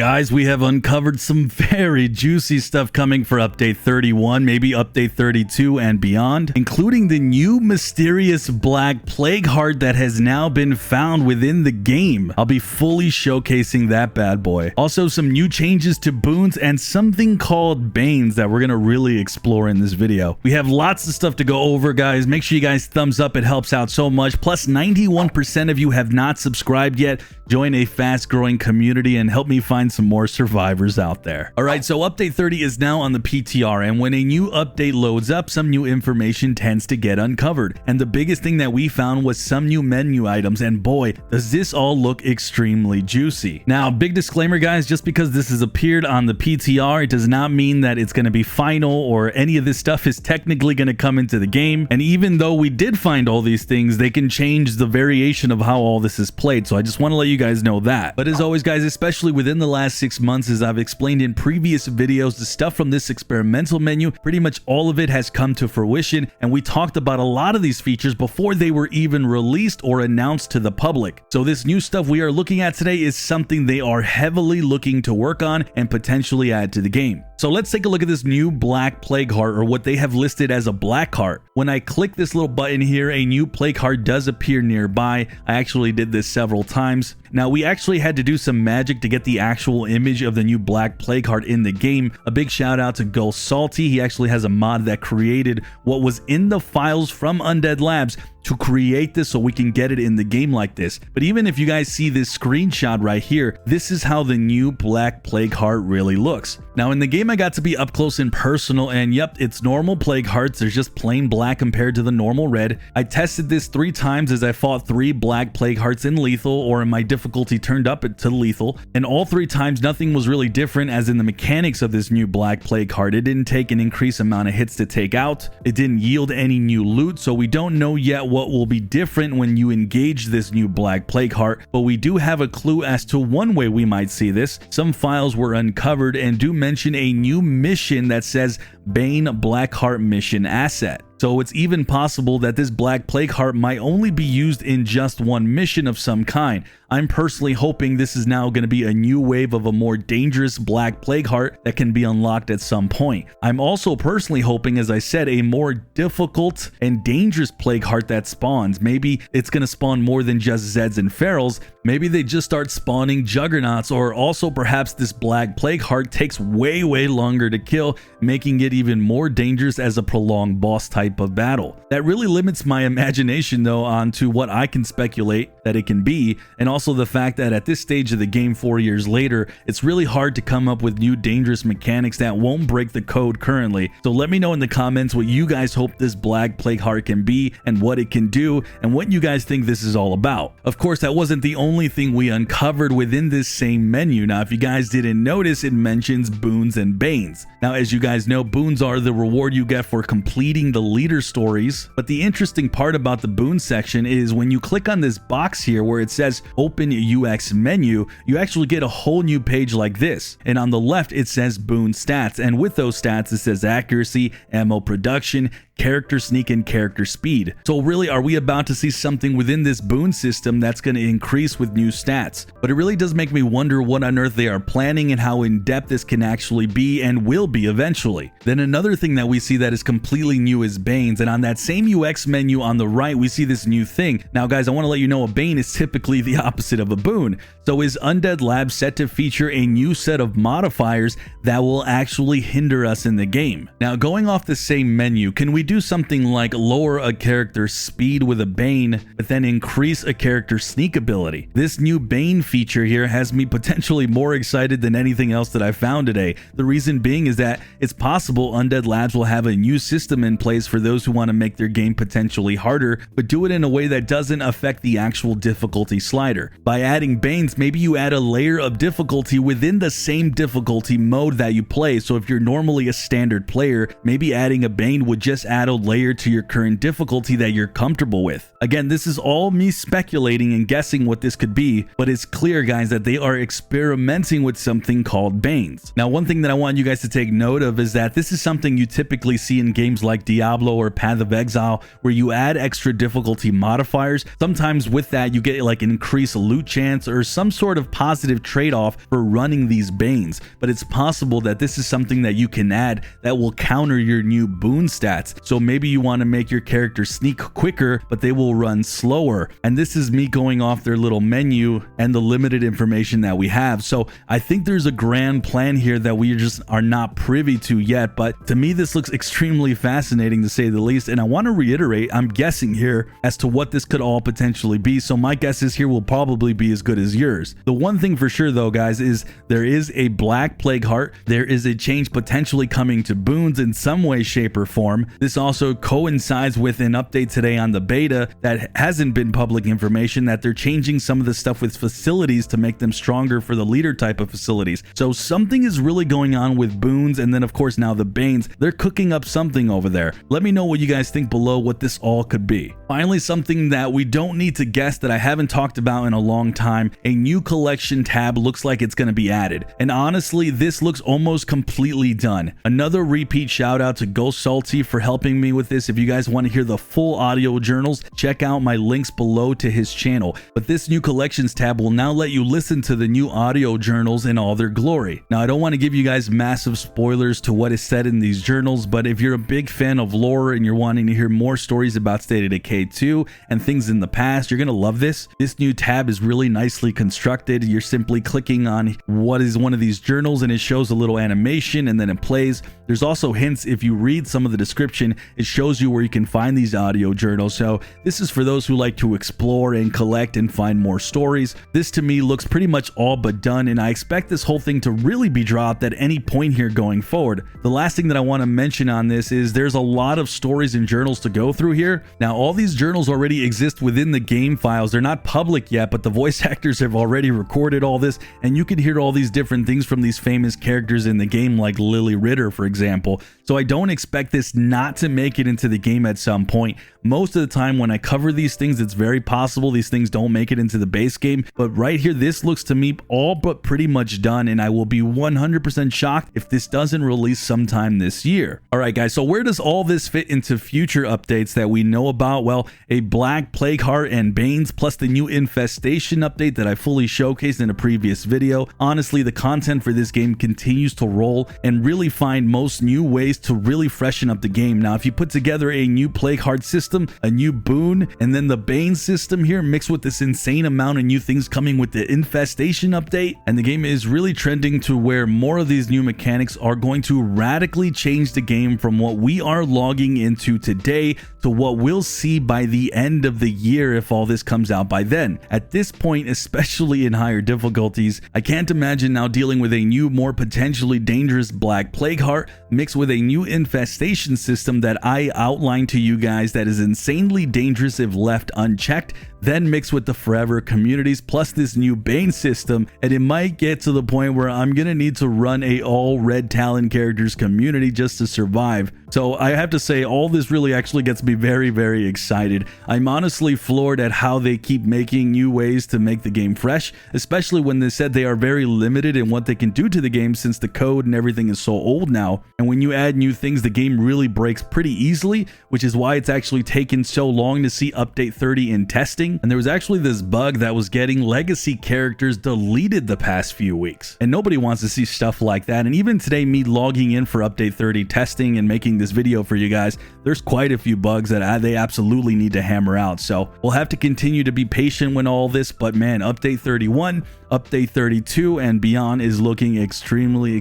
Guys, we have uncovered some very juicy stuff coming for update 31, maybe update 32 and beyond, including the new mysterious black plague heart that has now been found within the game. I'll be fully showcasing that bad boy. Also, some new changes to boons and something called banes that we're going to really explore in this video. We have lots of stuff to go over, guys. Make sure you guys thumbs up. It helps out so much. Plus, 91% of you have not subscribed yet. Join a fast-growing community and help me find some more survivors out there. All right, so update 30 is now on the PTR, and when a new update loads up, some new information tends to get uncovered. And the biggest thing that we found was some new menu items, and boy, does this all look extremely juicy. Now, big disclaimer, guys, just because this has appeared on the PTR, it does not mean that it's going to be final or any of this stuff is technically going to come into the game. And even though we did find all these things, they can change the variation of how all this is played. So I just want to let you guys know that. But as always, guys, especially within the last 6 months, as I've explained in previous videos, the stuff from this experimental menu, pretty much all of it has come to fruition, and we talked about a lot of these features before they were even released or announced to the public. So this new stuff we are looking at today is something they are heavily looking to work on and potentially add to the game. So let's take a look at this new black plague heart, or what they have listed as a black heart. When I click this little button here, a new plague heart does appear nearby. I actually did this several times. Now, we actually had to do some magic to get the actual image of the new black plague heart in the game. A big shout out to Go Salty. He actually has a mod that created what was in the files from Undead Labs to create this so we can get it in the game like this. But even if you guys see this screenshot right here, this is how the new black plague heart really looks. Now, in the game, I got to be up close and personal, and yep, it's normal plague hearts. There's just plain black compared to the normal red. I tested this 3 times as I fought 3 black plague hearts in lethal, or in my difficulty turned up to lethal, and all 3 times nothing was really different. As in the mechanics of this new black plague heart, it didn't take an increased amount of hits to take out. It didn't yield any new loot, so we don't know yet what will be different when you engage this new black plague heart, but we do have a clue as to one way we might see this. Some files were uncovered and do mention a new mission that says Bane Black Heart Mission Asset. So it's even possible that this black plague heart might only be used in just one mission of some kind. I'm personally hoping this is now going to be a new wave of a more dangerous black plague heart that can be unlocked at some point. I'm also personally hoping, as I said, a more difficult and dangerous plague heart that spawns. Maybe it's going to spawn more than just Zeds and Ferals. Maybe they just start spawning Juggernauts, or also perhaps this black plague heart takes way longer to kill, making it even more dangerous as a prolonged boss type of battle. That really limits my imagination though onto what I can speculate that it can be, and also the fact that at this stage of the game 4 years later, it's really hard to come up with new dangerous mechanics that won't break the code currently. So let me know in the comments what you guys hope this black plague heart can be and what it can do and what you guys think this is all about. Of course, that wasn't the only thing we uncovered within this same menu. Now, if you guys didn't notice, it mentions boons and banes. Now, as you guys know, boons are the reward you get for completing the leader stories, but the interesting part about the boon section is when you click on this box here where it says open UX menu, you actually get a whole new page like this, and on the left it says boon stats, and with those stats it says accuracy, ammo production, character sneak, and character speed. So really, are we about to see something within this boon system that's going to increase with new stats? But it really does make me wonder what on earth they are planning and how in depth this can actually be and will be eventually. Then another thing that we see that is completely new is banes, and on that same UX menu on the right we see this new thing. Now guys, I want to let you know a bane is typically the opposite of a boon. So is Undead Labs set to feature a new set of modifiers that will actually hinder us in the game? Now, going off the same menu, can we do something like lower a character's speed with a bane, but then increase a character's sneak ability? This new bane feature here has me potentially more excited than anything else that I found today. The reason being is that it's possible Undead Labs will have a new system in place for those who want to make their game potentially harder, but do it in a way that doesn't affect the actual difficulty slider. By adding banes, maybe you add a layer of difficulty within the same difficulty mode that you play. So if you're normally a standard player, maybe adding a bane would just add a layer to your current difficulty that you're comfortable with. Again, this is all me speculating and guessing what this could be, but it's clear, guys, that they are experimenting with something called banes. Now, one thing that I want you guys to take note of is that this is something you typically see in games like Diablo Diablo or Path of Exile, where you add extra difficulty modifiers. Sometimes with that you get like an increased loot chance or some sort of positive trade-off for running these Banes, but it's possible that this is something that you can add that will counter your new boon stats. So maybe you want to make your character sneak quicker, but they will run slower. And this is me going off their little menu and the limited information that we have. So I think there's a grand plan here that we just are not privy to yet, but to me this looks extremely fascinating to say the least. And I want to reiterate, I'm guessing here as to what this could all potentially be, so my guesses here will probably be as good as yours. The one thing for sure though, guys, is there is a black plague heart. There is a change potentially coming to boons in some way, shape, or form. This also coincides with an update today on the beta that hasn't been public information, that they're changing some of the stuff with facilities to make them stronger for the leader type of facilities. So something is really going on with boons, and then of course now the Banes, they're cooking up something over there. Let me know what you guys think below what this all could be. Finally, something that we don't need to guess that I haven't talked about in a long time, a new collection tab looks like it's going to be added. And honestly, this looks almost completely done. Another repeat shout out to Ghost Salty for helping me with this. If you guys want to hear the full audio journals, check out my links below to his channel. But this new collections tab will now let you listen to the new audio journals in all their glory. Now, I don't want to give you guys massive spoilers to what is said in these journals, but if you're a big fan of lore and you're wanting to hear more stories about State of Decay 2 and things in the past, you're going to love this. This new tab is really nicely constructed. You're simply clicking on what is one of these journals and it shows a little animation and then it plays. There's also hints. If you read some of the description, it shows you where you can find these audio journals. So this is for those who like to explore and collect and find more stories. This to me looks pretty much all but done, and I expect this whole thing to really be dropped at any point here going forward. The last thing that I want to mention on this is there's a lot of stories and journals to go through here. Now, all these journals already exist within the game files. They're not public yet, but the voice actors have already recorded all this, and you can hear all these different things from these famous characters in the game, like Lily Ritter, for example. So I don't expect this not to make it into the game at some point. Most of the time when I cover these things, it's very possible these things don't make it into the base game, but right here, this looks to me all but pretty much done, and I will be 100% shocked if this doesn't release sometime this year. All right, guys, so where does all this fit into future updates that we know about? Well, a Black Plague Heart and Banes, plus the new Infestation update that I fully showcased in a previous video. Honestly, the content for this game continues to roll and really find most new ways to really freshen up the game. Now, if you put together a new Plague Heart system, a new boon, and then the Bane system here mixed with this insane amount of new things coming with the Infestation update, and the game is really trending to where more of these new mechanics are going to radically change the game from what we are logging into today to what we'll see by the end of the year if all this comes out by then. At this point, especially in higher difficulties, I can't imagine now dealing with a new, more potentially dangerous Black Plague Heart mixed with a new Infestation system that I outlined to you guys that is insanely dangerous if left unchecked, then mixed with the Forever communities plus this new Bane system, and it might get to the point where I'm gonna need to run a all Red Talon characters community just to survive. So I have to say, all this really actually gets me very, very excited. I'm honestly floored at how they keep making new ways to make the game fresh, especially when they said they are very limited in what they can do to the game since the code and everything is so old now. And when you add new things, the game really breaks pretty easily, which is why it's actually taken so long to see update 30 in testing. And there was actually this bug that was getting legacy characters deleted the past few weeks, and nobody wants to see stuff like that. And even today, me logging in for update 30 testing and making this video for you guys, there's quite a few bugs that they absolutely need to hammer out. So we'll have to continue to be patient with all this, but man, update 31, update 32 and beyond is looking extremely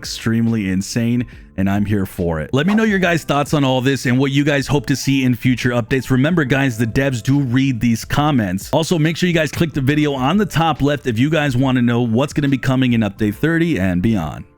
insane, and I'm here for it. Let me know your guys' thoughts on all this and what you guys hope to see in future updates. Remember guys, the devs do read these comments. Also, make sure you guys click the video on the top left if you guys want to know what's going to be coming in update 30 and beyond.